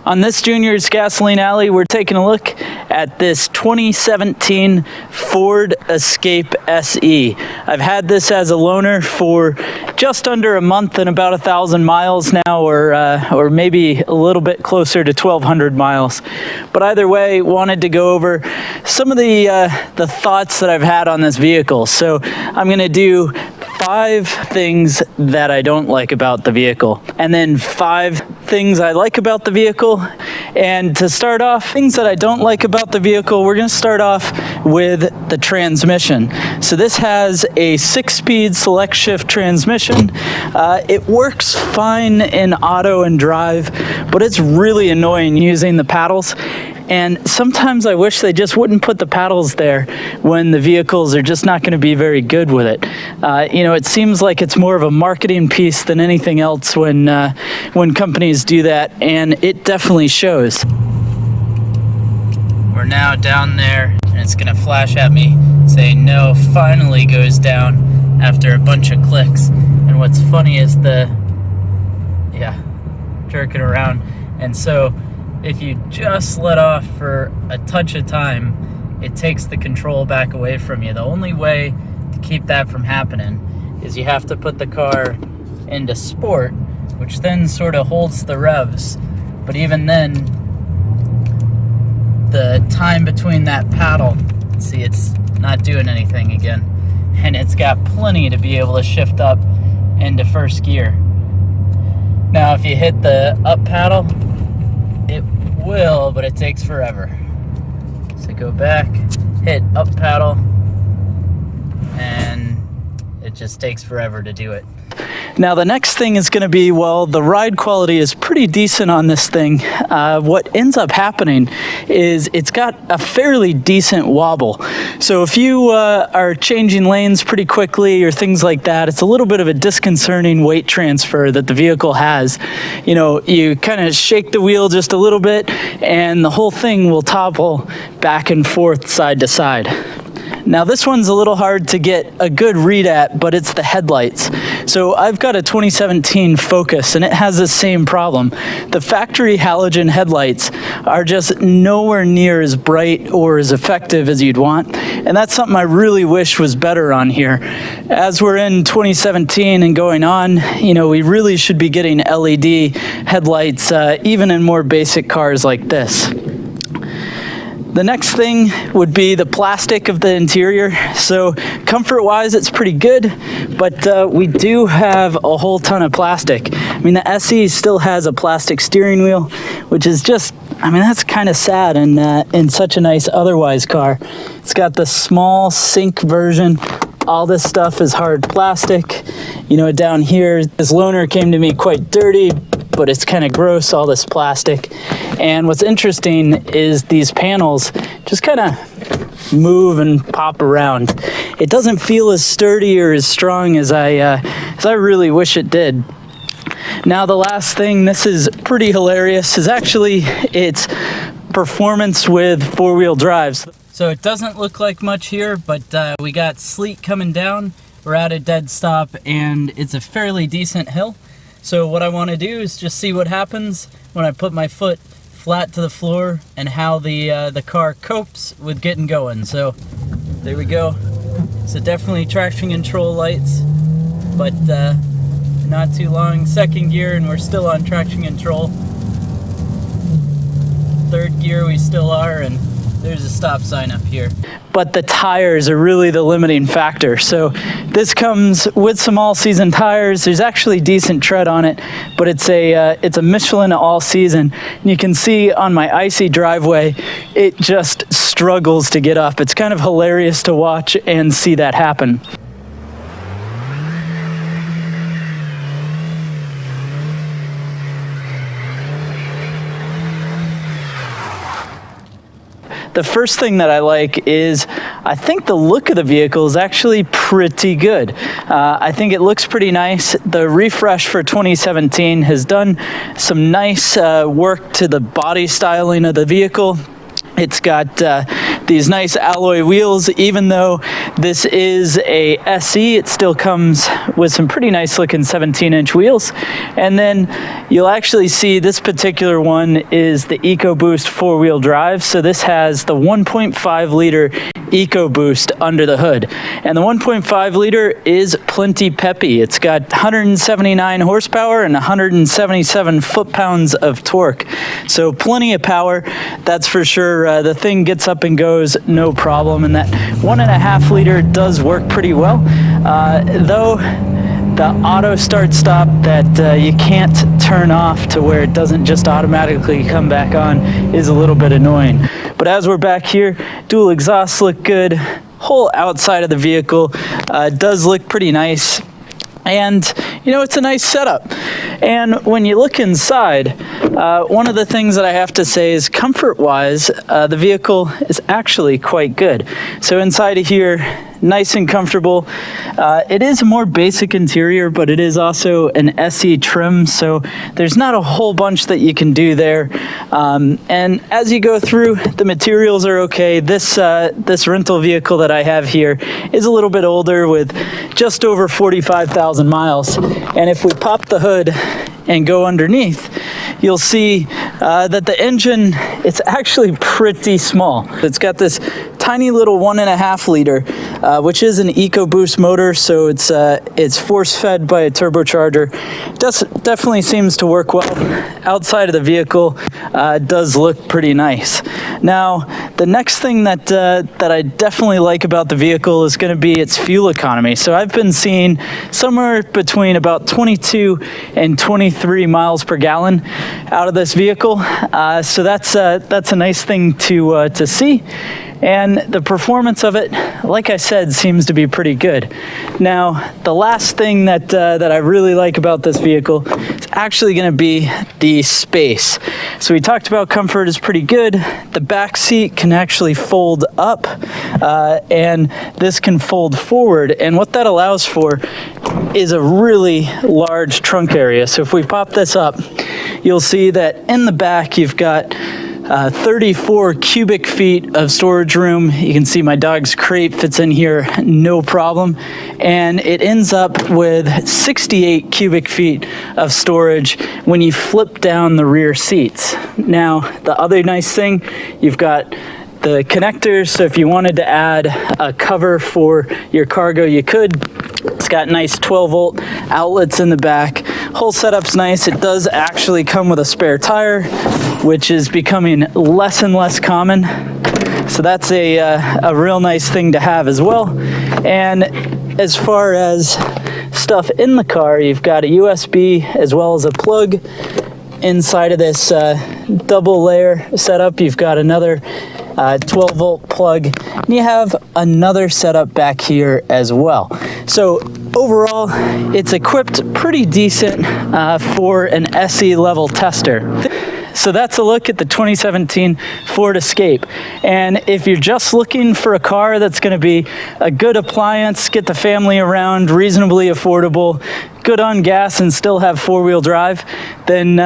On this Junior's Gasoline Alley, we're taking a look at this 2017 Ford Escape SE. I've had this as a loaner for just under a month and about 1,000 miles now, or maybe a little bit closer to 1,200 miles. But either way, wanted to go over some of the thoughts that I've had on this vehicle. So I'm going to do 5 things that I don't like about the vehicle, and then 5 things I like about the vehicle. And to start off, things that I don't like about the vehicle, we're going to start off with the transmission. So this has a 6-speed select shift transmission. It works fine in auto and drive, but it's really annoying using the paddles. And sometimes I wish they just wouldn't put the paddles there when the vehicles are just not going to be very good with it. It seems like it's more of a marketing piece than anything else when companies do that, and it definitely shows. We're now down there, and it's going to flash at me saying no, finally goes down after a bunch of clicks. And what's funny is jerking around. And so if you just let off for a touch of time, it takes the control back away from you. The only way to keep that from happening is you have to put the car into sport, which then sort of holds the revs. But even then, the time between that paddle, see, it's not doing anything again. And it's got plenty to be able to shift up into first gear. Now, if you hit the up paddle, it will, but it takes forever. So go back, hit up paddle, and it just takes forever to do it. Now the next thing is going to be, well, the ride quality is pretty decent on this thing. What ends up happening is it's got a fairly decent wobble. So if you are changing lanes pretty quickly or things like that, it's a little bit of a disconcerting weight transfer that the vehicle has. You kind of shake the wheel just a little bit and the whole thing will topple back and forth side to side. Now this one's a little hard to get a good read at, but it's the headlights. So I've got a 2017 Focus and it has the same problem. The factory halogen headlights are just nowhere near as bright or as effective as you'd want. And that's something I really wish was better on here. As we're in 2017 and going on, we really should be getting LED headlights, even in more basic cars like this. The next thing would be the plastic of the interior. So comfort-wise, it's pretty good, but we do have a whole ton of plastic. The SE still has a plastic steering wheel, which is just, that's kind of sad in such a nice otherwise car. It's got the small Sync version. All this stuff is hard plastic. Down here, this loaner came to me quite dirty, but it's kind of gross, all this plastic. And what's interesting is these panels just kind of move and pop around. It doesn't feel as sturdy or as strong as I really wish it did. Now the last thing, this is pretty hilarious, is actually its performance with 4-wheel drives. So it doesn't look like much here, but we got sleet coming down. We're at a dead stop and it's a fairly decent hill. So what I want to do is just see what happens when I put my foot flat to the floor and how the car copes with getting going. So there we go. So definitely traction control lights, but not too long. 2nd gear and we're still on traction control. 3rd gear we still are, and there's a stop sign up here. But the tires are really the limiting factor. So this comes with some all-season tires. There's actually decent tread on it, but it's a Michelin all-season. You can see on my icy driveway, it just struggles to get up. It's kind of hilarious to watch and see that happen. The first thing that I like is I think the look of the vehicle is actually pretty good. I think it looks pretty nice. The refresh for 2017 has done some nice work to the body styling of the vehicle. It's got these nice alloy wheels, even though This is a SE. It still comes with some pretty nice looking 17-inch wheels. And then you'll actually see this particular one is the EcoBoost 4-wheel drive. So this has the 1.5 liter EcoBoost under the hood. And the 1.5 liter is plenty peppy. It's got 179 horsepower and 177 foot-pounds of torque. So plenty of power, that's for sure. The thing gets up and goes no problem. And that 1.5 liter does work pretty well. Though the auto start stop that you can't turn off to where it doesn't just automatically come back on is a little bit annoying. But as we're back here, dual exhausts look good. Whole outside of the vehicle does look pretty nice. And, you know, it's a nice setup. And when you look inside, one of the things that I have to say is comfort-wise, the vehicle is actually quite good. So inside of here, nice and comfortable. It is a more basic interior, but it is also an SE trim, so there's not a whole bunch that you can do there. And as you go through, the materials are okay. This rental vehicle that I have here is a little bit older with just over 45,000 miles. And if we pop the hood and go underneath, you'll see that the engine, it's actually pretty small. It's got this tiny little 1.5 liter, which is an EcoBoost motor, so it's force-fed by a turbocharger. Definitely seems to work well. Outside of the vehicle does look pretty nice. Now, the next thing that I definitely like about the vehicle is going to be its fuel economy. So I've been seeing somewhere between about 22 and 23 miles per gallon out of this vehicle. So that's a nice thing to see. And the performance of it, like I said, seems to be pretty good. Now, the last thing that I really like about this vehicle is actually going to be the space. So we talked about comfort is pretty good. The back seat can actually fold up, and this can fold forward. And what that allows for is a really large trunk area. So if we pop this up, you'll see that in the back you've got 34 cubic feet of storage room. You can see my dog's crate fits in here, no problem. And it ends up with 68 cubic feet of storage when you flip down the rear seats. Now, the other nice thing, you've got the connectors, so if you wanted to add a cover for your cargo, you could. It's got nice 12-volt outlets in the back. Whole setup's nice. It does actually come with a spare tire, which is becoming less and less common. So that's a real nice thing to have as well. And as far as stuff in the car, you've got a USB as well as a plug. Inside of this double layer setup, you've got another 12-volt plug, and you have another setup back here as well. So overall, it's equipped pretty decent for an SE level tester. So that's a look at the 2017 Ford Escape. And if you're just looking for a car that's going to be a good appliance, get the family around, reasonably affordable, good on gas and still have 4-wheel drive, then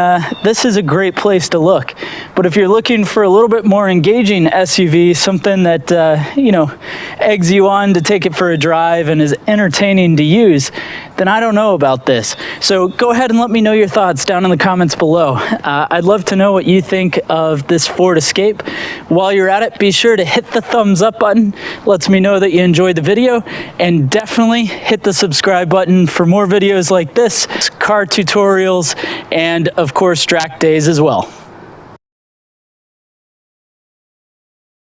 this is a great place to look. But if you're looking for a little bit more engaging SUV, something that eggs you on to take it for a drive and is entertaining to use, then I don't know about this. So go ahead and let me know your thoughts down in the comments below. I'd love to know what you think of this Ford Escape. While you're at it, be sure to hit the thumbs up button. Lets me know that you enjoyed the video, and definitely hit the subscribe button for more videos like this, car tutorials, and of course track days as well.